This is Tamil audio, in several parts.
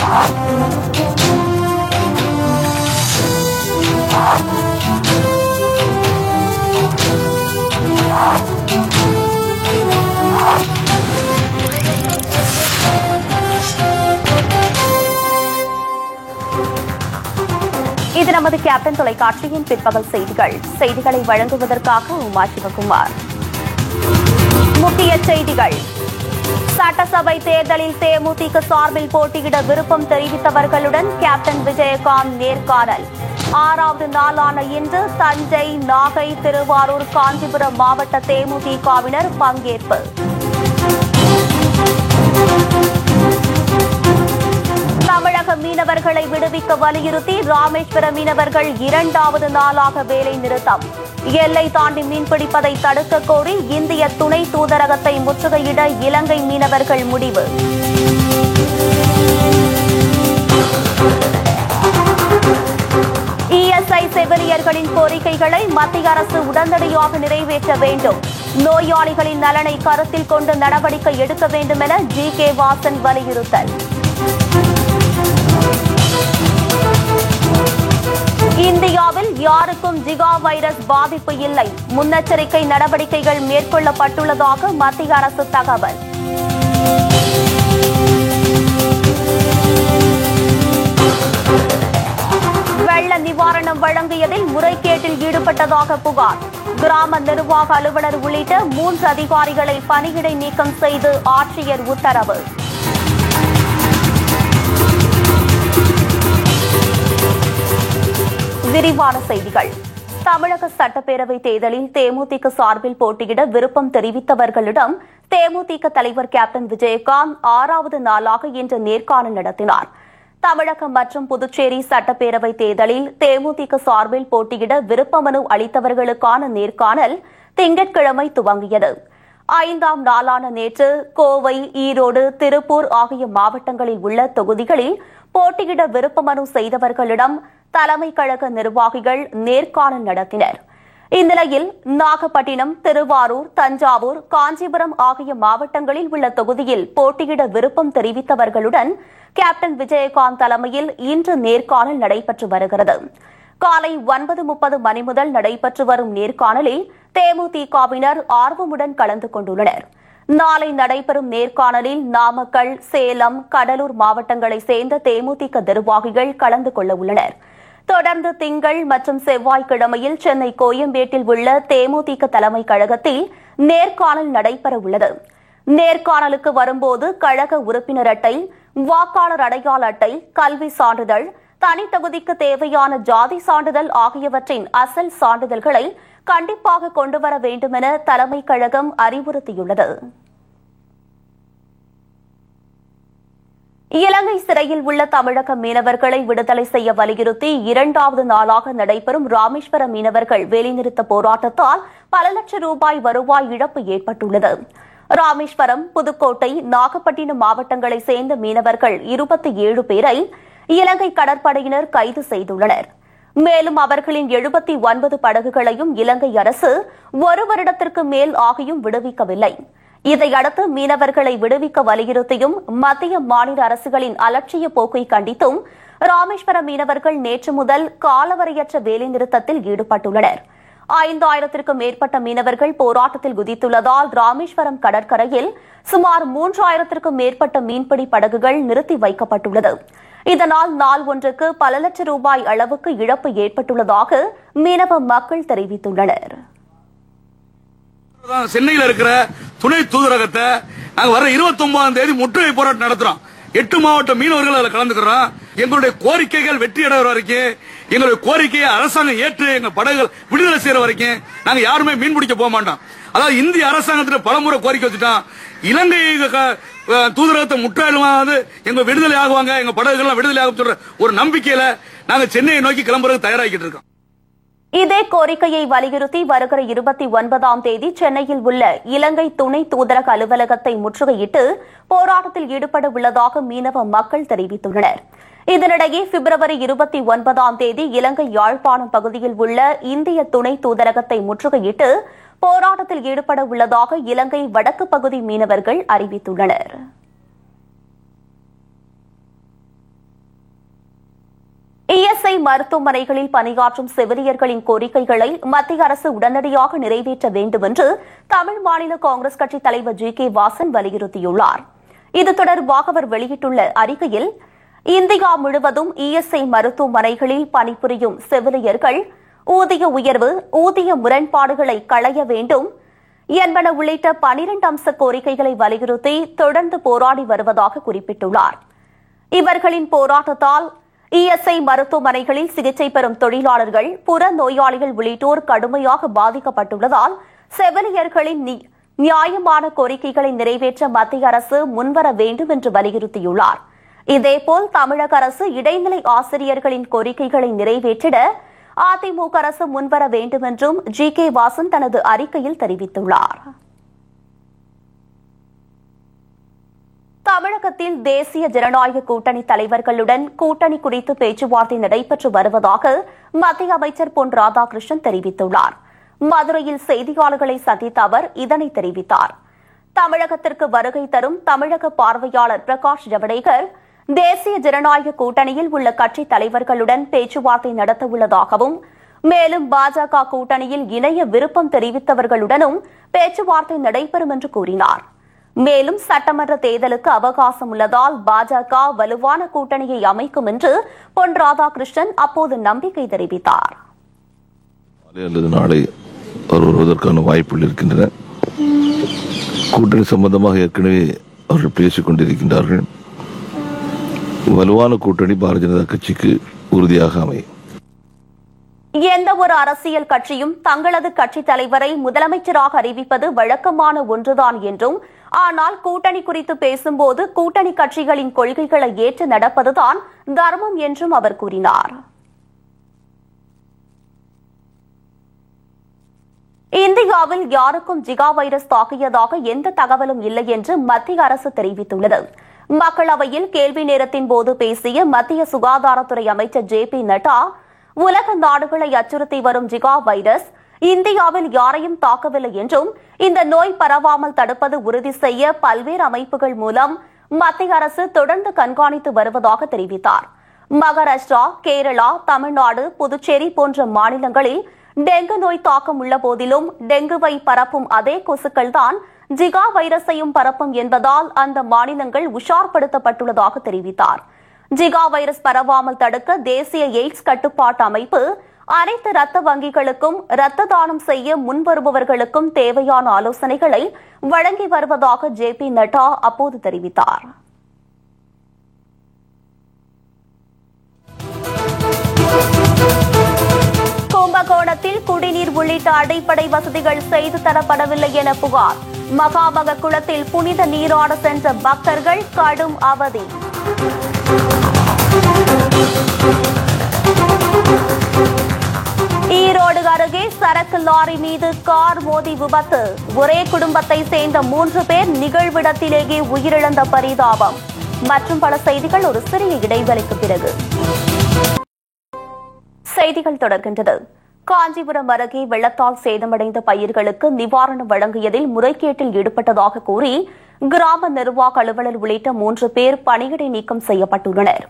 இது நமது கேப்டன் தொலைக்காட்சியின் பிற்பகல் செய்திகளை வழங்குவதற்காக உமா சிவகுமார். முக்கிய செய்திகள். சட்டசபை தேர்தலில் தேமுதிக சார்பில் போட்டியிட விருப்பம் தெரிவித்தவர்களுடன் கேப்டன் விஜயகாந்த் நேர்காணல். 6வது நாளான இன்று தஞ்சை, நாகை, திருவாரூர், காஞ்சிபுரம் மாவட்ட தேமுதிகவினர் பங்கேற்பு. தமிழக மீனவர்களை விடுவிக்க வலியுறுத்தி ராமேஸ்வர மீனவர்கள் 2வது நாளாக வேலை நிறுத்தம். எல்லை தாண்டி மீன்பிடிப்பதை தடுக்க கோரி இந்திய துணை தூதரகத்தை முற்றுகையிட இலங்கை மீனவர்கள் முடிவு. இஎஸ்ஐ செவிலியர்களின் கோரிக்கைகளை மத்திய அரசு உடனடியாக நிறைவேற்ற வேண்டும். நோயாளிகளின் நலனை கருத்தில் கொண்டு நடவடிக்கை எடுக்க வேண்டும் என ஜி.கே. வாசன் வலியுறுத்தல். இந்தியாவில் யாருக்கும் ஜிகா வைரஸ் பாதிப்பு இல்லை. முன்னெச்சரிக்கை நடவடிக்கைகள் மேற்கொள்ளப்பட்டுள்ளதாக மத்திய அரசு தகவல். வெள்ள நிவாரணம் வழங்கியதில் முறைகேட்டில் ஈடுபட்டதாக புகார். கிராம நிர்வாக அலுவலர் உள்ளிட்ட 3 அதிகாரிகளை பணியிடை நீக்கம் செய்து ஆட்சியர் உத்தரவு. விரிவான செய்திகள். தமிழக சட்டப்பேரவை தேர்தலில் தேமுதிக சார்பில் போட்டியிட விருப்பம் தெரிவித்தவர்களிடம் தேமுதிக தலைவர் கேப்டன் விஜயகாந்த் 6வது நாளாக இன்று நேர்காணல் நடத்தினார். தமிழகம் மற்றும் புதுச்சேரி சட்டப்பேரவை தேர்தலில் தேமுதிக சார்பில் போட்டியிட விருப்ப மனு அளித்தவர்களுக்கான நேர்காணல் திங்கட்கிழமை துவங்கியது. 5ஆம் நாளான நேற்று கோவை, ஈரோடு, திருப்பூர் ஆகிய மாவட்டங்களில் உள்ள தொகுதிகளில் போட்டியிட விருப்ப மனு செய்தவர்களிடம் தலைமை கழக நிர்வாகிகள் நேர்காணல் நடத்தினர். இந்நிலையில் நாகப்பட்டினம், திருவாரூர், தஞ்சாவூர், காஞ்சிபுரம் ஆகிய மாவட்டங்களில் உள்ள தொகுதியில் போட்டியிட விருப்பம் தெரிவித்தவர்களுடன் கேப்டன் விஜயகாந்த் தலைமையில் இன்று நேர்காணல் நடைபெற்று வருகிறது. காலை 9:30 மணி முதல் நடைபெற்று வரும் நேர்காணலில் தேமுதிகவினர் ஆர்வமுடன் கலந்து கொண்டுள்ளனர். நாளை நடைபெறும் நேர்காணலில் நாமக்கல், சேலம், கடலூர் மாவட்டங்களைச் சேர்ந்த தேமுதிக நிர்வாகிகள் கலந்து கொள்ள உள்ளனர். தொடர்ந்து திங்கள் மற்றும் செவ்வாய்க்கிழமையில் சென்னை கோயம்பேட்டில் உள்ள தேமுதிக தலைமை கழகத்தில் நேர்காணல் நடைபெற உள்ளது. நேர்காணலுக்கு வரும்போது கழக உறுப்பினர் அட்டை, வாக்காளர் அடையாள அட்டை, கல்வி சான்றிதழ், தனித்தொகுதிக்கு தேவையான ஜாதி சான்றிதழ் ஆகியவற்றின் அசல் சான்றிதழ்களை கண்டிப்பாக கொண்டுவர வேண்டும் என தலைமை கழகம் அறிவுறுத்தியுள்ளது. இலங்கை சிறையில் உள்ள தமிழக மீனவர்களை விடுதலை செய்ய வலியுறுத்தி 2வது நாளாக நடைபெறும் ராமேஸ்வர மீனவர்கள் வேலைநிறுத்த போராட்டத்தால் பல லட்சம் ரூபாய் வருவாய் இழப்பு ஏற்பட்டுள்ளது. ராமேஸ்வரம், புதுக்கோட்டை, நாகப்பட்டினம் மாவட்டங்களைச் சேர்ந்த மீனவர்கள் 27 பேரை இலங்கை கடற்படையினர் கைது செய்துள்ளனர். மேலும் அவர்களின் 79 படகுகளையும் இலங்கை அரசு 1 வருடத்திற்கு மேல் ஆகியும் விடுவிக்கவில்லை. இதையடுத்து மீனவர்களை விடுவிக்க வலியுறுத்தியும் மத்திய, மாநில அரசுகளின் அலட்சிய போக்கை கண்டித்தும் ராமேஸ்வர மீனவர்கள் நேற்று முதல் காலவரையற்ற வேலைநிறுத்தத்தில் ஈடுபட்டுள்ளனர். 5000த்திற்கும் மேற்பட்ட மீனவர்கள் போராட்டத்தில் குதித்துள்ளதால் ராமேஸ்வரம் கடற்கரையில் சுமார் 3000த்திற்கும் மேற்பட்ட மீன்பிடி படகுகள் நிறுத்தி வைக்கப்பட்டுள்ளது. இதனால் நாள் ஒன்றுக்கு பல லட்சம் ரூபாய் அளவுக்கு இழப்பு ஏற்பட்டுள்ளதாக மீனவ மக்கள் தெரிவித்துள்ளனர். சென்னையில் இருக்கிற துணை தூதரகத்தை நாங்க வர 29ஆம் தேதி முற்றுகை போராட்டம் நடத்துறோம். 8 மாவட்ட மீனவர்கள் அதில் கலந்துக்கிறோம். எங்களுடைய கோரிக்கைகள் வெற்றி அடைகிற வரைக்கும், எங்களுடைய கோரிக்கையை அரசாங்கம் ஏற்று எங்க படகுகள் விடுதலை செய்யற வரைக்கும் நாங்க யாருமே மீன் பிடிக்க போக மாட்டோம். அதாவது இந்திய அரசாங்கத்தில் பலமுறை கோரிக்கை வச்சுட்டோம். இலங்கை தூதரகத்தை முற்றாலுமாவது எங்க விடுதலை ஆகுவாங்க, எங்க படகுகள் விடுதலை ஆகும் சொல்ற ஒரு நம்பிக்கையில நாங்க சென்னையை நோக்கி கிளம்புறதுக்கு தயாராகிட்டு இருக்கோம். இதே கோரிக்கையை வலியுறுத்தி வருகிற 29ஆம் தேதி சென்னையில் உள்ள இலங்கை துணை தூதரக அலுவலகத்தை முற்றுகையிட்டு போராட்டத்தில் ஈடுபட உள்ளதாக மீனவ மக்கள் தெரிவித்துள்ளனர். இதனிடையே பிப்ரவரி 29ஆம் தேதி இலங்கை யாழ்ப்பாணம் பகுதியில் உள்ள இந்திய துணை தூதரகத்தை முற்றுகையிட்டு போராட்டத்தில் ஈடுபட உள்ளதாக இலங்கை வடக்கு பகுதி மீனவர்கள் அறிவித்துள்ளனர். இஎஸ்ஐ மருத்துவமனைகளில் பணியாற்றும் செவிலியர்களின் கோரிக்கைகளை மத்திய அரசு உடனடியாக நிறைவேற்ற வேண்டும் என்று தமிழ் மாநில காங்கிரஸ் கட்சித் தலைவர் ஜி.கே. வாசன் வலியுறுத்தியுள்ளார். இது தொடர்பாக அவர் வெளியிட்டுள்ள அறிக்கையில், இந்தியா முழுவதும் இஎஸ்ஐ மருத்துவமனைகளில் பணிபுரியும் செவிலியர்கள் ஊதிய உயர்வு, ஊதிய முரண்பாடுகளை களைய வேண்டும் என்பன உள்ளிட்ட 12 அம்ச கோரிக்கைகளை வலியுறுத்தி தொடர்ந்து போராடி வருவதாக குறிப்பிட்டுள்ளார். இவர்களின் போராட்டத்தால் இஎஸ்ஐ மருத்துவமனைகளில் சிகிச்சை பெறும் தொழிலாளர்கள், புற நோயாளிகள் உள்ளிட்டோர் கடுமையாக பாதிக்கப்பட்டுள்ளதால் செவிலியர்களின் நியாயமான கோரிக்கைகளை நிறைவேற்ற மத்திய அரசு முன்வர வேண்டும் என்று வலியுறுத்தியுள்ளார். இதேபோல் தமிழக அரசு இடைநிலை ஆசிரியர்களின் கோரிக்கைகளை நிறைவேற்றிட அதிமுக அரசு முன்வர வேண்டும் என்றும் ஜி.கே. வாசன் தனது அறிக்கையில் தெரிவித்துள்ளார். தமிழகத்தில் தேசிய ஜனநாயக கூட்டணி தலைவர்களுடன் கூட்டணி குறித்து பேச்சுவார்த்தை நடைபெற்று வருவதாக மத்திய அமைச்சர் பொன் ராதாகிருஷ்ணன் தெரிவித்துள்ளார். மதுரையில் செய்தியாளர்களை சந்தித்த அவர் இதனை தெரிவித்தார். தமிழகத்திற்கு வருகை தரும் தமிழக பார்வையாளர் பிரகாஷ் ஜவடேகர் தேசிய ஜனநாயக கூட்டணியில் உள்ள கட்சித் தலைவர்களுடன் பேச்சுவார்த்தை நடத்தவுள்ளதாகவும், மேலும் பாஜக கூட்டணியில் இணைய விருப்பம் தெரிவித்தவர்களுடனும் பேச்சுவார்த்தை நடைபெறும் என்று கூறினார். மேலும் சட்டமன்ற தேர்தலுக்கு அவகாசம் உள்ளதால் பாஜக வலுவான கூட்டணியை அமைக்கும் என்று பொன் ராதாகிருஷ்ணன் அப்போது நம்பிக்கை தெரிவித்தார். நாளை வருவதற்கான வாய்ப்புகள் இருக்கின்றன. கூட்டணி சம்பந்தமாக ஏற்கனவே அவர்கள் பேசிக் கொண்டிருக்கின்றார்கள். வலுவான கூட்டணி பாரதிய ஜனதா கட்சிக்கு உறுதியாக அமையும். எந்த ஒரு அரசியல் கட்சியும் தங்களது கட்சித் தலைவரை முதலமைச்சராக அறிவிப்பது வழக்கமான ஒன்றுதான் என்றும், ஆனால் கூட்டணி குறித்து பேசும்போது கூட்டணி கட்சிகளின் கொள்கைகளை ஏற்று நடப்பதுதான் தர்மம் என்றும் அவர் கூறினார். இந்தியாவில் யாருக்கும் ஜிகா வைரஸ் தாக்கியதாக எந்த தகவலும் இல்லை என்று மத்திய அரசு தெரிவித்துள்ளது. மக்களவையில் கேள்வி நேரத்தின் போது பேசிய மத்திய சுகாதாரத்துறை அமைச்சர் ஜே.பி. நட்டா, உலக நாடுகளை அச்சுறுத்தி வரும் ஜிகா வைரஸ் இந்தியாவில் யாரையும் தாக்கவில்லை என்றும், இந்த நோய் பரவாமல் தடுப்பது உறுதி செய்ய பல்வேறு அமைப்புகள் மூலம் மத்திய அரசு தொடர்ந்து கண்காணித்து வருவதாக தெரிவித்தார். மகாராஷ்டிரா, கேரளா, தமிழ்நாடு, புதுச்சேரி போன்ற மாநிலங்களில் டெங்கு நோய் தாக்கம் உள்ள போதிலும் டெங்குவை பரப்பும் அதே கொசுக்கள்தான் ஜிகா வைரஸையும் பரப்பும் என்பதால் அந்த மாநிலங்கள் உஷார்படுத்தப்பட்டுள்ளதாக தெரிவித்தார். ஜிகா வைரஸ் பரவாமல் தடுக்க தேசிய எய்ட்ஸ் கட்டுப்பாட்டு அமைப்பு அனைத்து ரத்த வங்கிகளுக்கும் ரத்த தானம் செய்ய முன்வருபவர்களுக்கும் தேவையான ஆலோசனைகளை வழங்கி வருவதாக ஜே.பி. நட்டா அப்போது தெரிவித்தார். கும்பகோணத்தில் குடிநீர் உள்ளிட்ட அடிப்படை வசதிகள் செய்து தரப்படவில்லை என புகார். மகாமக குளத்தில் புனித நீராட சென்ற பக்தர்கள் கடும் அவதி. ஈரோடு அருகே சரக்கு லாரி மீது கார் மோதி விபத்து. ஒரே குடும்பத்தை சேர்ந்த 3 பேர் நிகழ்விடத்திலேயே உயிரிழந்த பரிதாபம். மற்றும் பல செய்திகள் ஒரு சிறிய இடைவெளிக்கு பிறகு. செய்திகள் தொடர்கின்றது. காஞ்சிபுரம் அருகே வெள்ளத்தால் சேதமடைந்த பயிர்களுக்கு நிவாரணம் வழங்கியதில் முறைகேட்டில் ஈடுபட்டதாக கூறி கிராம நிர்வாக அலுவலர் உள்ளிட்ட 3 பேர் பணியிடை நீக்கம் செய்யப்பட்டுள்ளனர்.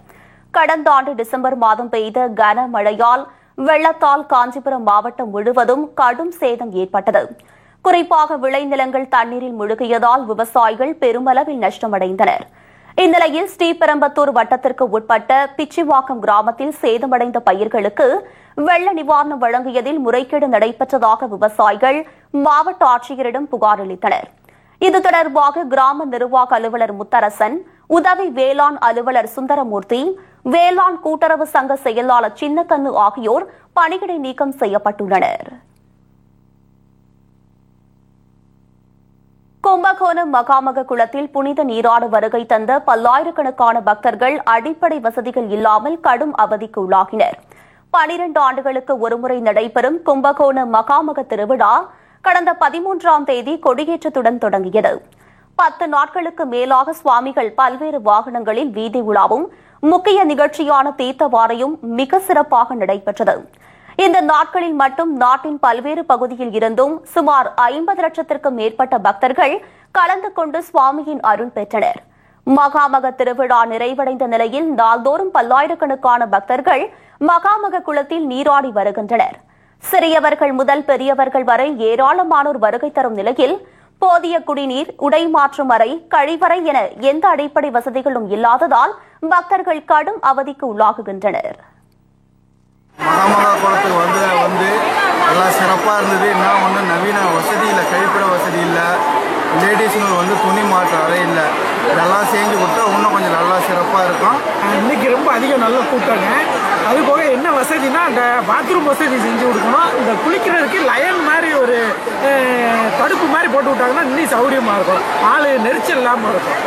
கடந்த ஆண்டு டிசம்பர் மாதம் பெய்த கனமழையால் வெள்ளத்தால் காஞ்சிபுரம் மாவட்டம் முழுவதும் கடும் சேதம் ஏற்பட்டது. குறிப்பாக விளைநிலங்கள் தண்ணீரில் முழுகியதால் விவசாயிகள் பெருமளவில் நஷ்டமடைந்தனர். இந்நிலையில் ஸ்ரீபெரும்புதூர் வட்டத்திற்கு உட்பட்ட பிச்சிவாக்கம் கிராமத்தில் சேதமடைந்த பயிர்களுக்கு வெள்ள நிவாரணம் வழங்கியதில் முறைகேடு நடைபெற்றதாக விவசாயிகள் மாவட்ட ஆட்சியரிடம் புகார் அளித்தனர். இது தொடர்பாக கிராம நிர்வாக அலுவலர் முத்தரசன், உதவி வேளாண் அலுவலர் சுந்தரமூர்த்தி, வேளாண் கூட்டுறவு சங்க செயலாளர் சின்னக்கண்ணு ஆகியோர் பணியிடை நீக்கம் செய்யப்பட்டுள்ளனர். கும்பகோணம் மகாமக குளத்தில் புனித நீராட வருகை தந்த பல்லாயிரக்கணக்கான பக்தர்கள் அடிப்படை வசதிகள் இல்லாமல் கடும் அவதிக்கு உள்ளாகினர். 12 ஆண்டுகளுக்கு ஒருமுறை நடைபெறும் கும்பகோணம் மகாமக திருவிழா கடந்த 13ஆம் தேதி கொடியேற்றத்துடன் தொடங்கியது. 10 நாட்களுக்கு மேலாக சுவாமிகள் பல்வேறு வாகனங்களில் வீதி உலாவும் முக்கிய நிகழ்ச்சியான தீர்த்தவாரையும் மிக சிறப்பாக நடைபெற்றது. இந்த நாட்களில் மட்டும் நாட்டின் பல்வேறு பகுதியில் இருந்தும் சுமார் 50 லட்சத்திற்கும் மேற்பட்ட பக்தர்கள் கலந்து கொண்டு சுவாமியின் அருள் பெற்றனர். மகாமக திருவிழா நிறைவடைந்த நிலையில் நாள்தோறும் பல்லாயிரக்கணக்கான பக்தர்கள் மகாமக குளத்தில் நீராடி வருகின்றனர். சிறியவர்கள் முதல் பெரியவர்கள் வரை ஏராளமானோர் வருகை தரும் நிலையில் போதிய குடிநீர், உடை மாற்றும் அறை, கழிவறை என எந்த அடிப்படை வசதிகளும் இல்லாததால் பக்தர்கள் கடும் அவதிக்கு உள்ளாகுகின்றனர். மகாமகா குளத்துக்கு வந்து எல்லாம் சிறப்பாக இருந்தது. இன்னும் ஒன்று நவீன வசதி இல்லை, கழிப்பிட வசதி இல்லை, லேடிஸுங்களுக்கு துணி மாற்ற அறை இல்லை. இதெல்லாம் செஞ்சு கொடுத்தா இன்னும் கொஞ்சம் நல்லா சிறப்பாக இருக்கும். இன்னைக்கு ரொம்ப அதிகம் நல்ல கூட்டாங்க. அது போக என்ன வசதினா அந்த பாத்ரூம் வசதி செஞ்சு கொடுக்கணும். இந்த குளிக்கிறதுக்கு லயன் மாதிரி ஒரு தடுப்பு மாதிரி போட்டு விட்டாங்கன்னா இன்னும் சௌகரியமாக இருக்கும். ஆள் நெரிச்சல் இல்லாமல் இருக்கும்.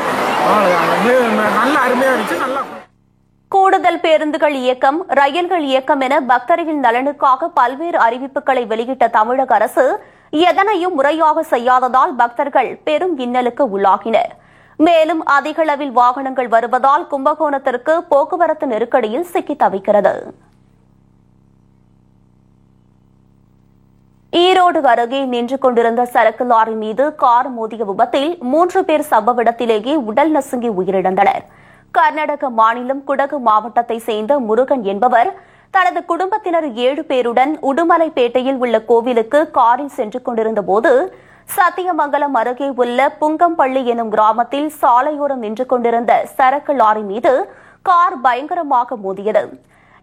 நல்ல அருமையாக இருந்துச்சு. நல்லா கூடுதல் பேருந்துகள் இயக்கம், ரயில்கள் இயக்கம் என பக்தர்களின் நலனுக்காக பல்வேறு அறிவிப்புகளை வெளியிட்ட தமிழக அரசு எதனையும் முறையாக செய்யாததால் பக்தர்கள் பெரும் இன்னலுக்கு உள்ளாகினர். மேலும் அதிகளவில் வாகனங்கள் வருவதால் கும்பகோணத்திற்கு போக்குவரத்து நெருக்கடியில் சிக்கி தவிக்கிறது. ஈரோடு அருகே நின்று கொண்டிருந்த சரக்கு லாரி மீது கார் மோதிய விபத்தில் 3 பேர் சம்பவ இடத்திலேயே உடல் நசுங்கி உயிரிழந்தனர். கர்நாடக மாநிலம் குடகு மாவட்டத்தை சேர்ந்த முருகன் என்பவர் தனது குடும்பத்தினர் 7 பேருடன் உடுமலைப்பேட்டையில் உள்ள கோவிலுக்கு காரில் சென்று கொண்டிருந்த போது சத்தியமங்கலம் அருகே உள்ள புங்கம்பள்ளி எனும் கிராமத்தில் சாலையோரம் நின்று கொண்டிருந்த சரக்கு லாரி மீது கார் பயங்கரமாக மோதியது.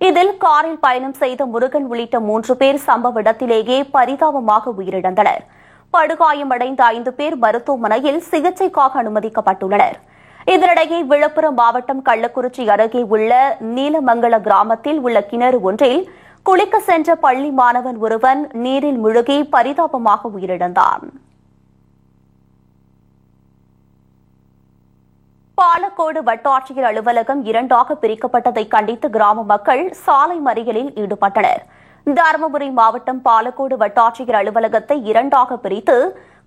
இதில் காரில் பயணம் செய்த முருகன் உள்ளிட்ட 3 பேர் சம்பவ இடத்திலேயே பரிதாபமாக உயிரிழந்தனர். படுகாயமடைந்த 5 பேர் மருத்துவமனையில் சிகிச்சைக்காக அனுமதிக்கப்பட்டுள்ளனர். இதனிடையே விழுப்புரம் மாவட்டம் கள்ளக்குறிச்சி அருகே உள்ள நீலமங்கல கிராமத்தில் உள்ள கிணறு ஒன்றில் குளிக்க சென்ற பள்ளி மாணவன் ஒருவன் நீரில் முழுகி பரிதாபமாக உயிரிழந்தான். பாலக்கோடு வட்டாட்சியர் அலுவலகம் 2ஆக பிரிக்கப்பட்டதை கண்டித்து கிராம மக்கள் சாலை மறியலில் ஈடுபட்டனர். தருமபுரி மாவட்டம் பாலக்கோடு வட்டாட்சியர் அலுவலகத்தை 2ஆக பிரித்து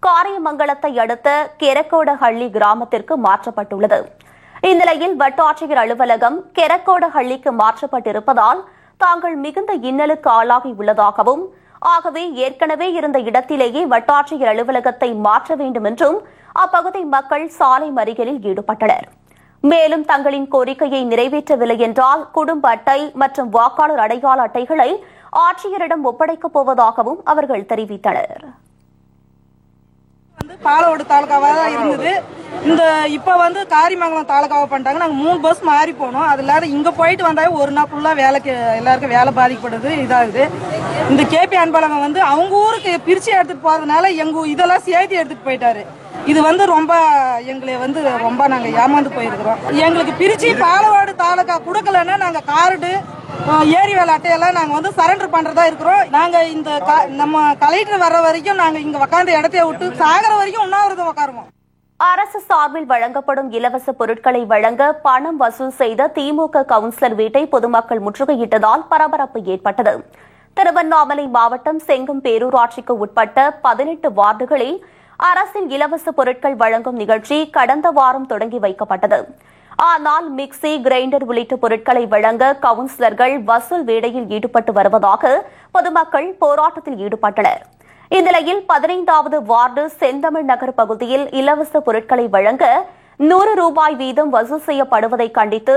காரியமங்கலத்தை அடுத்த கெரக்கோடஹள்ளி கிராமத்திற்கு மாற்றப்பட்டுள்ளது. இந்நிலையில் வட்டாட்சியர் அலுவலகம் கெரக்கோடஹள்ளிக்கு மாற்றப்பட்டிருப்பதால் தாங்கள் மிகுந்த இன்னலுக்கு ஆளாகி உள்ளதாகவும், ஆகவே ஏற்கனவே இருந்த இடத்திலேயே வட்டாட்சியர் அலுவலகத்தை மாற்ற வேண்டும் என்றும் அப்பகுதி மக்கள் சாலை மறியலில் ஈடுபட்டனர். மேலும் தங்களின் கோரிக்கையை நிறைவேற்றவில்லை என்றால் குடும்ப அட்டை மற்றும் வாக்காளர் அடையாள அட்டைகளை ஆட்சியரிடம் ஒப்படைக்கப் போவதாகவும் அவர்கள் தெரிவித்தனர். பாலோடு தாலுகாவாக தான் இருந்தது. இந்த இப்போ காரிமங்கலம் தாலுகாவை பண்ணிட்டாங்க. நாங்கள் 3 பஸ் மாறி போனோம். அது இல்லாத இங்கே போயிட்டு வந்தாலே ஒரு நாள் ஃபுல்லாக வேலைக்கு எல்லாருக்கும் வேலை பாதிக்கப்படுது, இதாகுது. இந்த கேபி அன்பழகன் அவங்க ஊருக்கு பிரித்து எடுத்துகிட்டு போகிறதுனால இதெல்லாம் சேர்த்து எடுத்துகிட்டு போயிட்டாரு. இது ரொம்ப எங்களை ரொம்ப நாங்கள் ஏமாந்து போயிருக்கிறோம். எங்களுக்கு பிரித்து பாலவாடு தாலுகா கொடுக்கலன்னா நாங்கள் கார்டு ஏரி வேலை அட்டையெல்லாம் நாங்கள் சரண்டர் பண்ணுறதா இருக்கிறோம். நாங்கள் இந்த நம்ம கலெக்டர் வர்ற வரைக்கும் நாங்கள் இங்கே உட்காந்து இடத்தைய விட்டு சாகிற வரைக்கும் உண்ணாவிரதம் உட்காருவோம். அரசு சார்பில் வழங்கப்படும் இலவச பொருட்களை வழங்க பணம் வசூல் செய்த திமுக கவுன்சிலர் வீட்டை பொதுமக்கள் முற்றுகையிட்டதால் பரபரப்பு ஏற்பட்டது. திருவண்ணாமலை மாவட்டம் செங்கம் பேரூராட்சிக்கு உட்பட்ட 18 வார்டுகளில் அரசின் இலவச பொருட்கள் வழங்கும் நிகழ்ச்சி கடந்த வாரம் தொடங்கி வைக்கப்பட்டது. ஆனால் மிக்சி, கிரைண்டர் உள்ளிட்ட பொருட்களை வழங்க கவுன்சிலர்கள் வசூல் வேடையில் ஈடுபட்டு வருவதாக பொதுமக்கள் போராட்டத்தில் ஈடுபட்டனர். இந்நிலையில் 15வது வார்டு செந்தமிழ் நகர் பகுதியில் இலவச பொருட்களை வழங்க 100 ரூபாய் வீதம் வசூல் செய்யப்படுவதை கண்டித்து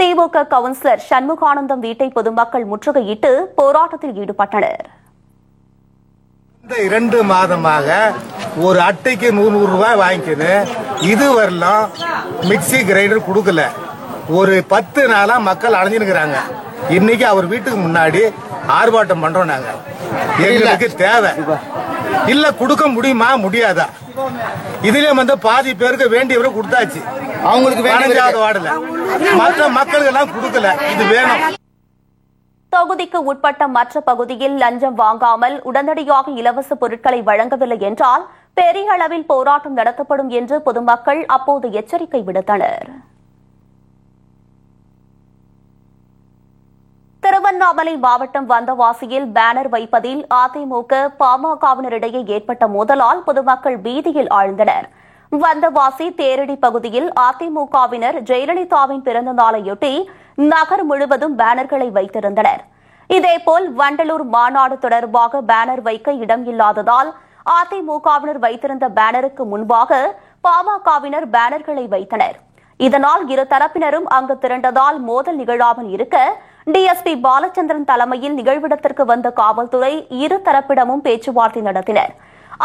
திமுக கவுன்சிலர் சண்முகானந்தம் வீட்டை பொதுமக்கள் முற்றுகையிட்டு போராட்டத்தில் ஈடுபட்டனர். இந்த 2 மாதமாக ஒரு அட்டைக்கு 100 ரூபாய் வாங்கிக்கணும். இதுவரையிலும் மிக்சி கிரைண்டர் கொடுக்கல. ஒரு 10 நாளா மக்கள் அலைஞ்சிருக்கிறாங்க. இன்னைக்கு அவர் வீட்டுக்கு முன்னாடி ஆர்ப்பாட்டம் பண்றோம். நாங்க எங்களுக்கு தேவை இல்ல, கொடுக்க முடியுமா முடியாதா? இதுலயே பாதி பேருக்கு வேண்டியவரை கொடுத்தாச்சு. அவங்களுக்கு வேண்டியது வாடல, மற்ற மக்களுக்கு எல்லாம் கொடுக்கல. இது வேணும். தொகுதிக்கு உட்பட்ட மற்ற பகுதியில் லஞ்சம் வாங்காமல் உடனடியாக இலவச பொருட்களை வழங்கவில்லை என்றால் பெரிய அளவில் போராட்டம் நடத்தப்படும் என்று பொதுமக்கள் அப்போது எச்சரிக்கை விடுத்தனர். திருவண்ணாமலை மாவட்டம் வந்தவாசியில் பேனர் வைப்பதில் அதிமுக, பாமகவினரிடையே ஏற்பட்ட மோதலால் பொதுமக்கள் பீதியில் ஆழ்ந்தனர். வந்தவாசி தேரடி பகுதியில் அதிமுகவினர் ஜெயலலிதாவின் பிறந்த நாளையொட்டி நகர் முழுவதும் பேனர்களை வைத்திருந்தனர். இதேபோல் வண்டலூர் மாநாடு தொடர்பாக பேனர் வைக்க இடம் இல்லாததால் அதிமுகவினர் வைத்திருந்த பேனருக்கு முன்பாக பாமகவினர் பேனர்களை வைத்தனர். இதனால் இரு தரப்பினரும் அங்கு திரண்டதால் மோதல் நிகழாமல் இருக்க டிஎஸ்பி பாலச்சந்திரன் தலைமையில் நிகழ்விடத்திற்கு வந்த காவல்துறை இரு தரப்பிடமும் பேச்சுவார்த்தை நடத்தினர்.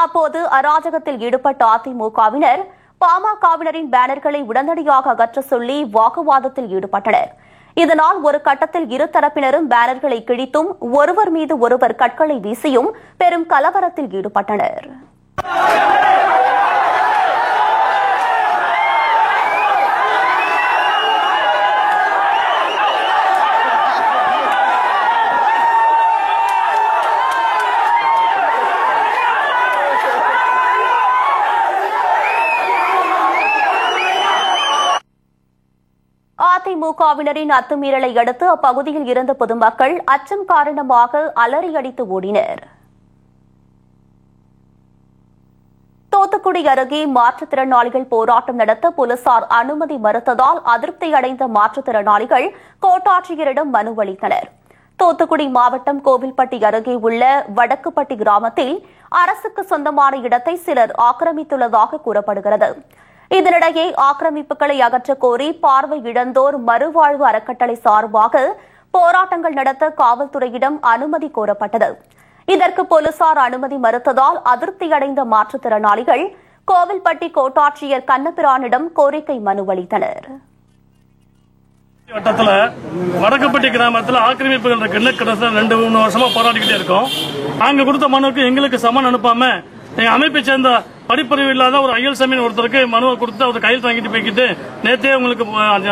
அப்போது அராஜகத்தில் ஈடுபட்ட அதிமுகவினர் பாமகவினரின் பேனர்களை உடனடியாக அகற்ற சொல்லி வாக்குவாதத்தில் ஈடுபட்டனர். இதனால் ஒரு கட்டத்தில் இரு தரப்பினரும் பேனர்களை கிழித்தும் ஒருவர் மீது ஒருவர் கற்களை வீசியும் பெரும் கலவரத்தில் ஈடுபட்டனர். அதிமுகவினரின் அத்துமீறலை அடுத்து அப்பகுதியில் இருந்த பொதுமக்கள் அச்சம் காரணமாக அலறியடித்து ஓடினர். தூத்துக்குடி அருகே மாற்றுத்திறனாளிகள் போராட்டம் நடத்த போலீசார் அனுமதி மறுத்ததால் அதிருப்தி அடைந்த மாற்றுத்திறனாளிகள் கோட்டாட்சியரிடம் மனு அளித்தனர். தூத்துக்குடி மாவட்டம் கோவில்பட்டி அருகே உள்ள வடக்குப்பட்டி கிராமத்தில் அரசுக்கு சொந்தமான இடத்தை சிலர் ஆக்கிரமித்துள்ளதாக கூறப்படுகிறது. இதனிடையே ஆக்கிரமிப்புகளை அகற்ற கோரி பார்வை இழந்தோர் மறுவாழ்வு அறக்கட்டளை சார்பாக போராட்டங்கள் நடத்த காவல்துறையிடம் அனுமதி கோரப்பட்டது. இதற்கு போலீசார் அனுமதி மறுத்ததால் அதிருப்தியடைந்த மாற்றுத்திறனாளிகள் கோவில்பட்டி கோட்டாட்சியர் கண்ணபிரானிடம் கோரிக்கை மனு அளித்தனர். வட்டத்துல வடக்குப்பட்டி கிராமத்தில் ஆக்கிரமிப்புகள் இருக்குன்னு கிட்டத்தட்ட 2-3 வருஷமா போராடிக்கிட்டே இருக்கோம். அங்க கொடுத்த மனுக்கு எங்களுக்கு சமன் அனுப்பாம எங்க அமைப்பை சேர்ந்த படிப்பறிவு இல்லாத ஒரு ஐயல் சாமியின் ஒருத்தருக்கு மனுவை கொடுத்து அவர் கையில் வாங்கிட்டு போய்கிட்டு நேற்றே உங்களுக்கு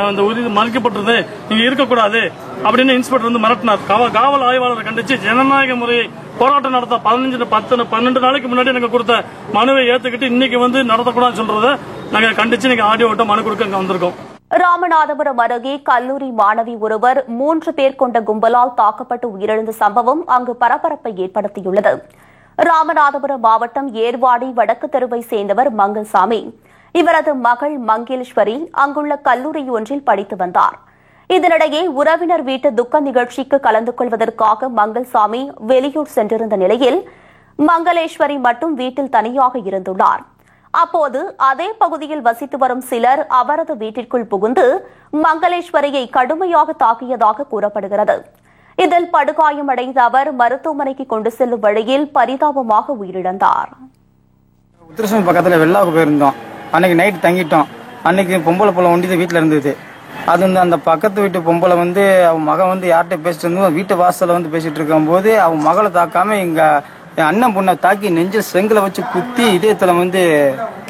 அந்த உறுதி மறுக்கப்பட்டது, நீங்க இருக்கக்கூடாது அப்படின்னு இன்ஸ்பெக்டர் வந்து மிரட்டினார். காவல் ஆய்வாளரை கண்டிச்சு ஜனநாயக முறையை போராட்டம் நடத்த 12 நாளைக்கு முன்னாடி எனக்கு கொடுத்த மனுவை ஏத்துக்கிட்டு இன்னைக்கு வந்து நடத்தக்கூடாதுன்னு சொல்றதை நாங்க கண்டிச்சு நீங்க ஆடியோ ஓட்ட மனு கொடுக்க இங்க வந்திருக்கோம். ராமநாதபுரம் அருகே கல்லூரி மாணவி ஒருவர் 3 பேர் கொண்ட கும்பலால் தாக்கப்பட்டு உயிரிழந்த சம்பவம் அங்கு பரபரப்பை ஏற்படுத்தியுள்ளது. ராமநாதபுரம் மாவட்டம் ஏர்வாடி வடக்கு தெருவை சேர்ந்தவர் மங்கள்சாமி. இவரது மகள் மங்கேஸ்வரி அங்குள்ள கல்லூரி ஒன்றில் படித்து வந்தார். இதனிடையே உறவினர் வீட்டு துக்க நிகழ்ச்சிக்கு கலந்து கொள்வதற்காக மங்கள்சாமி வெளியூர் சென்றிருந்த நிலையில் மங்களேஸ்வரி மட்டும் வீட்டில் தனியாக இருந்துள்ளார். அப்போது அதே பகுதியில் வசித்து வரும் சிலர் அவரது வீட்டிற்குள் புகுந்து மங்களேஸ்வரியை கடுமையாக தாக்கியதாக கூறப்படுகிறது. இதில் படுகாயமடைந்த அவர் மருத்துவமனைக்கு கொண்டு செல்லும் வழியில் பரிதாபமாக உயிரிழந்தார். உத்திரசூர் பக்கத்துல வெள்ளாவுக்கு போயிருந்தோம். அன்னைக்கு நைட் தங்கிட்டோம். அன்னைக்கு பொம்பளை புள்ள ஒண்டி வீட்டுல இருந்தது. அது வந்து அந்த பக்கத்து வீட்டு பொம்பளை வந்து அவன் மகன் வந்து யார்கிட்ட பேசிட்டு இருந்தோம் வீட்டு வாசல வந்து பேசிட்டு இருக்கும் போது அவன் மகளை தாக்காம எங்க அண்ணன் பொண்ணை தாக்கி நெஞ்ச செங்கலை வச்சு குத்தி இதயத்துல வந்து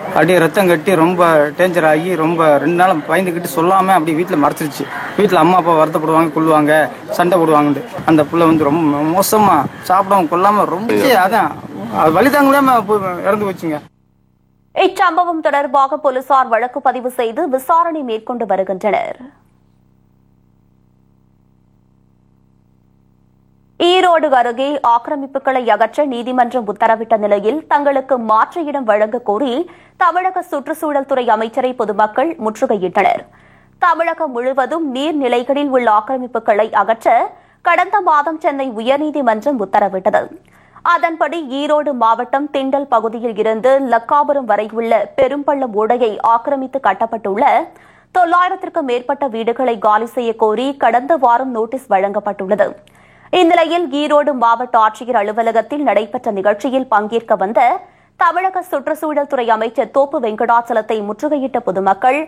அப்படியே ரத்தம் கட்டி ரொம்ப டேஞ்சர் ஆகி ரொம்ப 2 நாள் பயந்துக்கிட்டு சொல்லாம அப்படி வீட்டில் மறைச்சிருச்சு. வீட்டில் அம்மா அப்பா வருத்தப்படுவாங்க, கொள்ளுவாங்க, சண்டை போடுவாங்கன்னு. அந்த புள்ள வந்து ரொம்ப மோசமா சாப்பிடாம கொள்ளாம ரொம்ப அதான் வலிதாங்க முடியாம இறந்து போச்சுங்க. இச்சம்பவம் தொடர்பாக போலீசார் வழக்கு பதிவு செய்து விசாரணை மேற்கொண்டு வருகின்றனர். ஈரோடு அருகே ஆக்கிரமிப்புகளை அகற்ற நீதிமன்றம் உத்தரவிட்ட நிலையில் தங்களுக்கு மாற்று இடம் வழங்க கோரி தமிழக சுற்றுச்சூழல் துறை அமைச்சரை பொதுமக்கள் முற்றுகையிட்டனர். தமிழகம் முழுவதும் நீர்நிலைகளில் உள்ள ஆக்கிரமிப்புகளை அகற்ற கடந்த மாதம் சென்னை உயர்நீதிமன்றம் உத்தரவிட்டது. அதன்படி ஈரோடு மாவட்டம் திண்டல் பகுதியில் இருந்து லக்காபுரம் வரை உள்ள பெரும்பள்ளம் ஓடையை ஆக்கிரமித்து கட்டப்பட்டுள்ள 900க்கும் மேற்பட்ட வீடுகளை காலி செய்ய கோரி கடந்த வாரம் நோட்டீஸ் வழங்கப்பட்டுள்ளது. இந்நிலையில் ஈரோடு மாவட்ட ஆட்சியர் அலுவலகத்தில் நடைபெற்ற நிகழ்ச்சியில் பங்கேற்க வந்த தமிழக சுற்றுச்சூழல் துறை அமைச்சர் தோப்பு வெங்கடாச்சலத்தை முற்றுகையிட்ட பொதுமக்கள்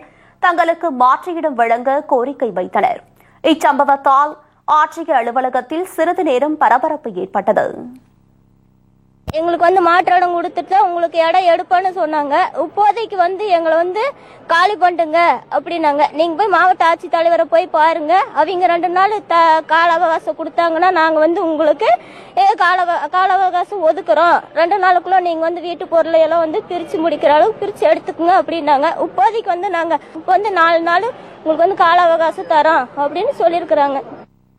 தங்களுக்கு மாற்று இடம் வழங்க கோரிக்கை வைத்தனர். இச்சம்பவத்தால் ஆட்சியர் அலுவலகத்தில் சிறிது நேரம் பரபரப்பு ஏற்பட்டது. எங்களுக்கு வந்து மாற்று இடம் கொடுத்துட்டு உங்களுக்கு இடம் எடுப்பேன்னு சொன்னாங்க. இப்போதைக்கு வந்து எங்களை வந்து காலி பண்ணுங்க அப்படின்னாங்க. நீங்க போய் மாவட்ட ஆட்சித்தலைவரை போய் பாருங்க. அவங்க 2 நாள் கால அவகாசம் கொடுத்தாங்கன்னா நாங்க வந்து உங்களுக்கு கால அவகாசம் ஒதுக்குறோம். 2 நாளுக்குள்ள நீங்க வந்து வீட்டு பொருளை எல்லாம் வந்து பிரிச்சு முடிக்கிற அளவுக்கு பிரிச்சு எடுத்துக்குங்க அப்படின்னாங்க. இப்போதைக்கு வந்து நாங்க இப்போ வந்து 4 நாள் உங்களுக்கு வந்து கால அவகாசம் தரோம் அப்படின்னு சொல்லியிருக்கிறாங்க.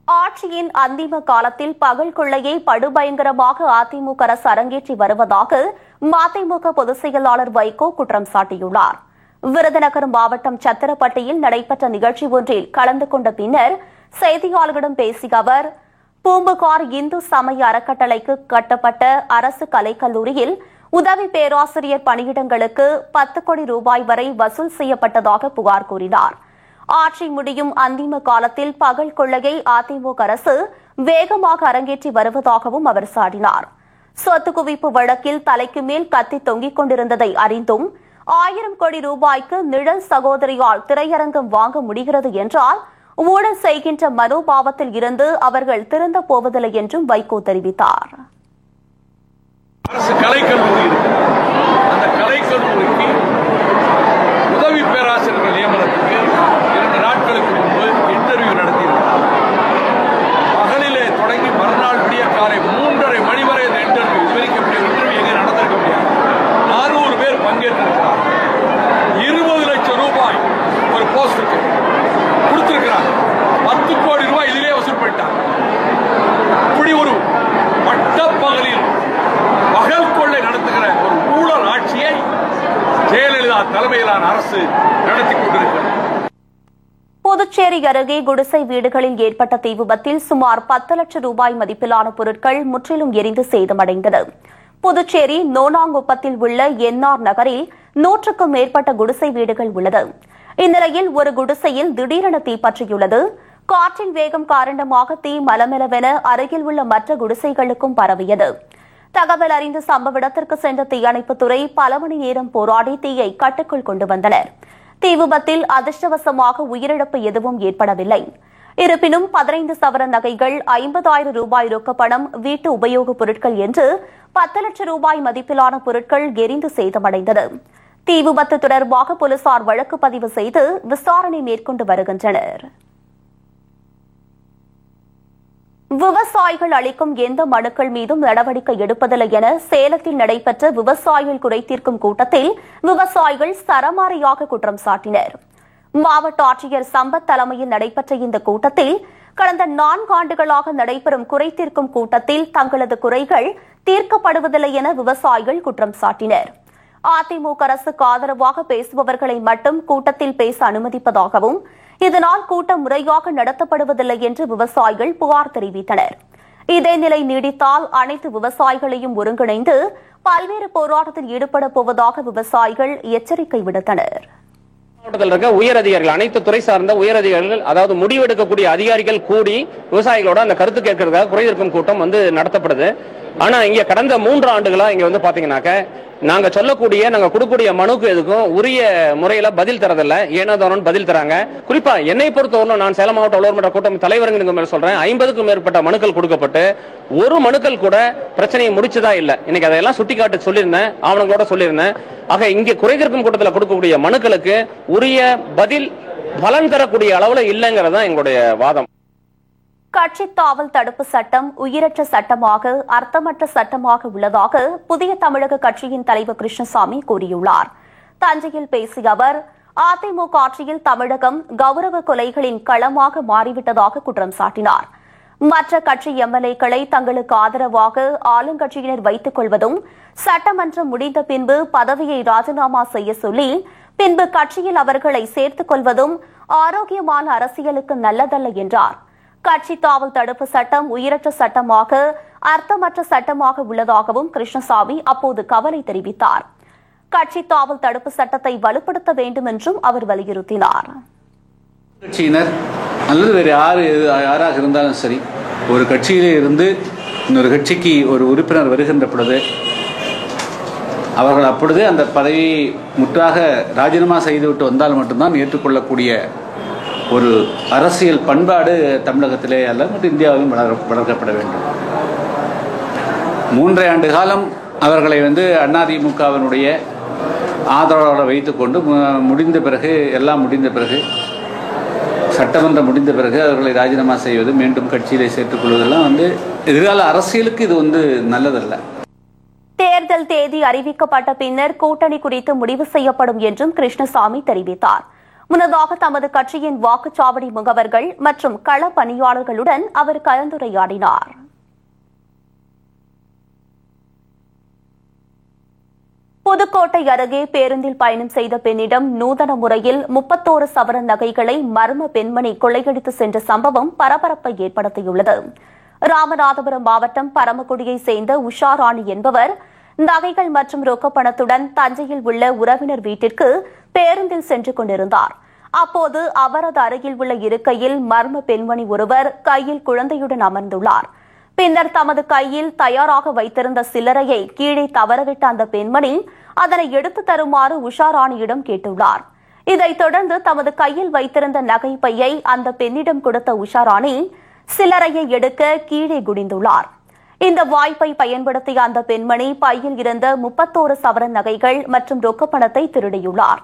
ஆட்சியின் அந்திம காலத்தில் பகல் கொள்ளையை படுபயங்கரமாக அதிமுக அரசு அரங்கேற்றி வருவதாக மதிமுக பொதுச் செயலாளர் வைகோ குற்றம் சாட்டியுள்ளார். விருதுநகர் மாவட்டம் சத்திரப்பட்டியில் நடைபெற்ற நிகழ்ச்சி ஒன்றில் கலந்து கொண்ட பின்னர் செய்தியாளர்களிடம் பேசிய அவர், பூம்புகார் இந்து சமய அறக்கட்டளைக்கு கட்டப்பட்ட அரசு கலைக்கல்லூரியில் உதவி பேராசிரியர் பணியிடங்களுக்கு 10 கோடி ரூபாய் வரை வசூல் செய்யப்பட்டதாக புகார் கூறினார். ஆட்சி முடியும் அந்திம காலத்தில் பகல் கொள்ளையை அதிமுக அரசு வேகமாக அரங்கேற்றி வருவதாகவும் அவர் சாடினார். சொத்து குவிப்பு வழக்கில் தலைக்கு மேல் கத்தி தொங்கிக் கொண்டிருந்ததை அறிந்தும் 1000 கோடி ரூபாய்க்கு நிழல் சகோதரியால் திரையரங்கம் வாங்க முடிகிறது என்றால் ஊழல் செய்கின்ற மனோபாவத்தில் இருந்து அவர்கள் திருந்த போவதில்லை என்றும் வைகோ தெரிவித்தார். அரசு கலைக்கல்லூரி அந்த கலைக்கல்லூரிக்கு உதவி பேராசிரியர்கள் நியமனத்துக்கு 2 நாட்களுக்கு முன்பு இன்டர்வியூ நடத்தியிருக்கிறார். பகலிலே தொடங்கி மறுநாள் விடிய காலை 3:30 மணி வரை இந்த இன்டர்வியூ இதுவரைக்கும் இன்டர்வியூ எங்கே நடந்திருக்க முடியாது. 400 பேர் பங்கேற்றிருக்கிறார். 20 லட்சம் ரூபாய் ஒரு போஸ்டுக்கு கொடுத்திருக்கிறார். 10 கோடி ரூபாய் இதிலே வசூல் பண்ணிட்டார். இப்படி ஒரு பட்டப்பகலில் பகல் கொள்ளை நடத்துகிற ஒரு ஊழல் ஆட்சியை ஜெயலலிதா தலைமையிலான அரசு நடத்தி கொண்டிருக்கிறது. புதுச்சேரி அருகே குடிசை வீடுகளில் ஏற்பட்ட தீ விபத்தில் சுமார் 10 லட்சம் ரூபாய் மதிப்பிலான பொருட்கள் முற்றிலும் எரிந்து சேதமடைந்தது. புதுச்சேரி நோனாங்குப்பத்தில் உள்ள என்ஆர் நகரில் 100க்கும் மேற்பட்ட குடிசை வீடுகள் உள்ளது. இந்நிலையில் ஒரு குடிசையில் திடீரென தீ பற்றியுள்ளது. காற்றின் வேகம் காரணமாக தீ மலமளவென அருகில் உள்ள மற்ற குடிசைகளுக்கும் பரவியது. தகவல் அறிந்து சம்பவ இடத்திற்கு சென்ற தீயணைப்புத்துறை பல மணி நேரம் போராடி தீயை கட்டுக்குள் கொண்டு வந்தனர். தீ விபத்தில் அதிர்ஷ்டவசமாக உயிரிழப்பு எதுவும் ஏற்படவில்லை. இருப்பினும் 15 சவர நகைகள், 50,000 ரூபாய் ரொக்கப்பணம், வீட்டு உபயோகப் பொருட்கள் என்று 10 லட்சம் ரூபாய் மதிப்பிலான பொருட்கள் எரிந்து சேதமடைந்தது. தீ விபத்து தொடர்பாக போலீசார் வழக்கு பதிவு செய்து விசாரணை மேற்கொண்டு வருகின்றனர். விவசாயிகள் அளிக்கும் எந்த மனுக்கள் மீதும் நடவடிக்கை எடுப்பதில்லை என சேலத்தில் நடைபெற்ற விவசாயிகள் குறைதீர்க்கும் கூட்டத்தில் விவசாயிகள் சரமாரியாக குற்றம் சாட்டினர். மாவட்ட ஆட்சியர் சம்பத் தலைமையில் நடைபெற்ற இந்த கூட்டத்தில் கடந்த 4 ஆண்டுகளாக நடைபெறும் குறைதீர்க்கும் கூட்டத்தில் தங்களது குறைகள் தீர்க்கப்படுவதில்லை என விவசாயிகள் குற்றம் சாட்டினர். அதிமுக அரசுக்கு ஆதரவாக பேசுபவர்களை மட்டும் கூட்டத்தில் பேச அனுமதிப்பதாகவும் இதனால் கூட்டம் முறையாக நடத்தப்படுவதில்லை என்று விவசாயிகள் புகார் தெரிவித்தனர். இதே நிலை நீடித்தால் அனைத்து விவசாயிகளையும் ஒருங்கிணைந்து பல்வேறு போராட்டத்தில் ஈடுபட போவதாக விவசாயிகள் எச்சரிக்கை விடுத்தனர். மாவட்டத்தில் இருக்க உயர் அதிகாரிகள், அனைத்து துறை சார்ந்த உயர் அதிகாரிகள், அதாவது முடிவெடுக்கக்கூடிய அதிகாரிகள் கூடி விவசாயிகளோட அந்த கருத்து கேட்கறதுக்காக குறைதீர்க்கும் கூட்டம் நடத்தப்படுது. ஆனா இங்க கடந்த 3 ஆண்டுகளா இங்க பாத்தீங்கன்னாக்க நாங்க கொடுக்கக்கூடிய மனுக்கு எதுக்கும் உரிய முறையில பதில் தரதில்ல. ஏனோதானு பதில் தராங்க. குறிப்பா என்னை பொறுத்தவரை நான் சேலம் மாவட்ட உழவர்மன்ற கூட்டம் தலைவருங்க சொல்றேன், 50க்கும் மேற்பட்ட மனுக்கள் கொடுக்கப்பட்டு ஒரு மனுக்கள் கூட பிரச்சனையை முடிச்சதா இல்ல. இன்னைக்கு அதையெல்லாம் சுட்டிக்காட்டு சொல்லியிருந்தேன், ஆவணங்களோட சொல்லியிருந்தேன். ஆக இங்க குறைதீர்க்கும் கூட்டத்தில் கொடுக்கக்கூடிய மனுக்களுக்கு உரிய பதில் பலன் தரக்கூடிய அளவுல இல்லைங்கிறதா எங்களுடைய வாதம். கட்சி தாவல் தடுப்பு சட்டம் உயிரற்ற சட்டமாக, அர்த்தமற்ற சட்டமாக உள்ளதாக புதிய தமிழக கட்சியின் தலைவர் கிருஷ்ணசாமி கூறியுள்ளார். தஞ்சையில் பேசிய அவர், அதிமுக ஆட்சியில் தமிழகம் கௌரவ கொலைகளின் களமாக மாறிவிட்டதாக குற்றம் சாட்டினார். மற்ற கட்சி எம்எல்ஏக்களை தங்களுக்கு ஆதரவாக ஆளுங்கட்சியினர் வைத்துக் கொள்வதும், சட்டமன்றம் முடிந்த பின்பு பதவியை ராஜினாமா செய்ய சொல்லி பின்பு கட்சியில் அவர்களை சேர்த்துக் கொள்வதும் ஆரோக்கியமான அரசியலுக்கு நல்லதல்ல என்றார். கட்சி தாவல் தடுப்பு சட்டம் உயிரற்ற சட்டமாக, அர்த்தமற்ற சட்டமாக உள்ளதாகவும் கிருஷ்ணசாமி அப்போது கவலை தெரிவித்தார். கட்சி தாவல் தடுப்பு சட்டத்தை வலுப்படுத்த வேண்டும் என்றும் அவர் வலியுறுத்தினார். கட்சியினர் அல்லது வேறு யாராக இருந்தாலும் சரி, ஒரு கட்சியிலே இருந்து இன்னொரு கட்சிக்கு ஒரு உறுப்பினர் வருகின்ற பொழுது அவர்கள் அப்பொழுது அந்த பதவியை முற்றாக ராஜினாமா செய்துவிட்டு வந்தால் மட்டும்தான் ஏற்றுக்கொள்ளக்கூடிய ஒரு அரசியல் பண்பாடு தமிழகத்திலே அல்ல மற்றும் இந்தியாவிலும் வளர்க்கப்பட வேண்டும். 3 ஆண்டு காலம் அவர்களை அதிமுகவினுடைய ஆதரவாளர் வைத்துக்கொண்டு முடிந்த பிறகு எல்லாம் முடிந்த பிறகு சட்டமன்றம் முடிந்த பிறகு அவர்களை ராஜினாமா செய்வது, மீண்டும் கட்சியிலே சேர்த்துக் கொள்வதெல்லாம் எதிர்கால அரசியலுக்கு இது நல்லதல்ல. தேர்தல் தேதி அறிவிக்கப்பட்ட பின்னர் கூட்டணி குறித்து முடிவு செய்யப்படும் என்றும் கிருஷ்ணசாமி தெரிவித்தார். முன்னதாக தமது கட்சியின் வாக்குச்சாவடி முகவர்கள் மற்றும் கள பணியாளர்களுடன் அவர் கலந்துரையாடினார். புதுக்கோட்டை அருகே பேருந்தில் பயணம் செய்த பெண்ணிடம் நூதன முறையில் 31 சவரன் நகைகளை மர்ம பெண்மணி கொள்ளையடித்து சென்ற சம்பவம் பரபரப்பை ஏற்படுத்தியுள்ளது. ராமநாதபுரம் மாவட்டம் பரமக்குடியை சேர்ந்த உஷாராணி என்பவர் நகைகள் மற்றும் ரொக்கப்பணத்துடன் தஞ்சையில் உள்ள உறவினர் வீட்டிற்கு பேருந்தில் சென்று கொண்டிருந்தார். அப்போது அவரது அருகில் உள்ள இருக்கையில் மர்ம பெண்மணி ஒருவர் கையில் குழந்தையுடன் அமர்ந்துள்ளார். பின்னர் தமது கையில் தயாராக வைத்திருந்த சில்லறையை கீழே தவறவிட்ட அந்த பெண்மணி அதனை எடுத்து தருமாறு உஷாராணியிடம் கேட்டுள்ளார். இதைத் தொடர்ந்து தமது கையில் வைத்திருந்த நகை பையை அந்த பெண்ணிடம் கொடுத்த உஷாராணி சில்லறையை எடுக்க கீழே குனிந்துள்ளார். இந்த வாய்ப்பை பயன்படுத்திய அந்த பெண்மணி பையில் இருந்த 31 சவரன் நகைகள் மற்றும் ரொக்கப்பணத்தை திருடியுள்ளார்.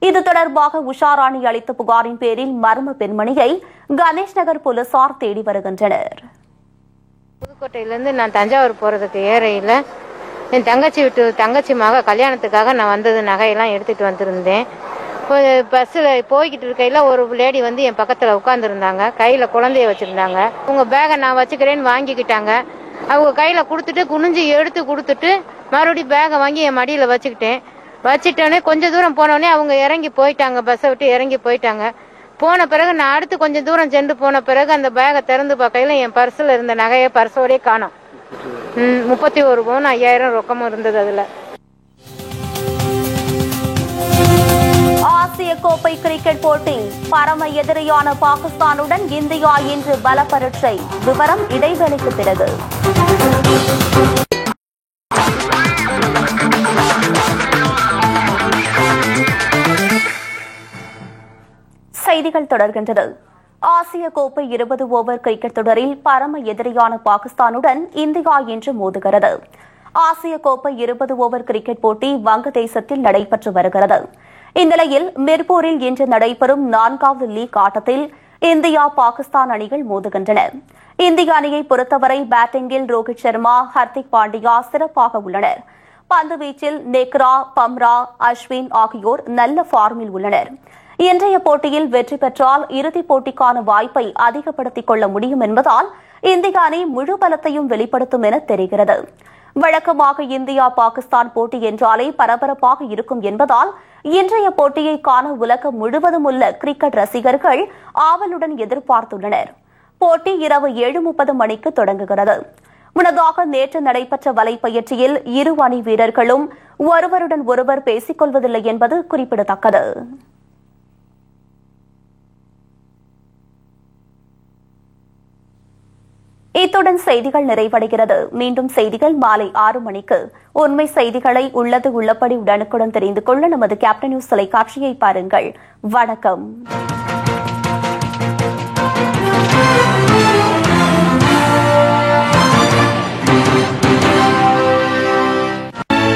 இது தொடர்பாக உஷாராணி அளித்த புகாரின் பேரில் மர்ம பெண்மணியை கணேஷ் நகர் போலீசார் தேடி வருகின்றனர். புதுக்கோட்டையிலேருந்து நான் தஞ்சாவூர் போகிறதுக்கு ஏறையில் என் தங்கச்சி மக கல்யாணத்துக்காக நான் வந்தது நகையெல்லாம் எடுத்துகிட்டு வந்திருந்தேன். பஸ்ஸில் போய்கிட்டு இருக்கையில் ஒரு லேடி வந்து என் பக்கத்தில் உட்காந்துருந்தாங்க. கையில் குழந்தைய வச்சுருந்தாங்க. அவங்க பேகை நான் வச்சுக்கிறேன்னு வாங்கிக்கிட்டாங்க. அவங்க கையில் கொடுத்துட்டு குனிஞ்சு எடுத்து கொடுத்துட்டு மறுபடியும் பேகை வாங்கி என் மடியில் வச்சுட்டோன்னே கொஞ்சம் தூரம் போனோடனே அவங்க இறங்கி போயிட்டாங்க. பஸ்ஸை விட்டு இறங்கி போயிட்டாங்க. போன பிறகு நான் அடுத்து கொஞ்சம் தூரம் சென்று போன பிறகு அந்த பேகை திறந்து பார்க்கையில் என் பர்ஸில் இருந்த நகையை பர்ஸோடய காணோம். 31 பவுன் 5000 ரொக்கமும் இருந்தது. அதில் ஆசிய கோப்பை கிரிக்கெட் போட்டி பரம எதிரியான பாகிஸ்தானுடன் இந்தியா இன்று பல பரீட்சை. விவரம் இடைவேளைக்கு பிறகு. செய்திகள் தொடர்கின்றது. ஆசிய கோப்பை 20 ஓவர் கிரிக்கெட் தொடரில் பரம எதிரியான பாகிஸ்தானுடன் இந்தியா இன்று மோதுகிறது. ஆசிய கோப்பை 20 ஓவர் கிரிக்கெட் போட்டி வங்கதேசத்தில் நடைபெற்று வருகிறது. இந்நிலையில் மிர்பூரில் இன்று நடைபெறும் 4வது லீக் ஆட்டத்தில் இந்தியா பாகிஸ்தான் அணிகள் மோதுகின்றன. இந்திய அணியை பொறுத்தவரை பேட்டிங்கில் ரோஹித் சர்மா, ஹர்திக் பாண்டியா சிறப்பாக உள்ளனர். பந்துவீச்சில் நெக்ரா, பம்ரா, அஸ்வின் ஆகியோர் நல்ல ஃபார்மில் உள்ளனர். இன்றைய போட்டியில் வெற்றி பெற்றால் இறுதிப் போட்டிக்கான வாய்ப்பை அதிகப்படுத்திக் கொள்ள முடியும் என்பதால் இந்திய அணி முழு பலத்தையும் வெளிப்படுத்தும் என தெரிகிறது. வழக்கமாக இந்தியா பாகிஸ்தான் போட்டி என்றாலே பரபரப்பாக இருக்கும் என்பதால் இன்றைய போட்டியை காண உலகம் முழுவதும் உள்ள கிரிக்கெட் ரசிகர்கள் ஆவலுடன் எதிர்பார்த்துள்ளனர். போட்டி இரவு 7:30 மணிக்கு தொடங்குகிறது. முன்னதாக நேற்று நடைபெற்ற வலைப்பயிற்சியில் இரு அணி வீரர்களும் ஒருவருடன் ஒருவர் பேசிக் கொள்வதில்லை என்பது குறிப்பிடத்தக்கது. இத்துடன் செய்திகள் நிறைவடைகிறது. மீண்டும் செய்திகள் மாலை 6 மணிக்கு. உண்மை செய்திகளை உள்ளது உள்ளபடி உடனுக்குடன் தெரிந்து கொள்ள நமது கேப்டன் நியூஸ் தொலைக்காட்சியை பாருங்கள். வணக்கம்.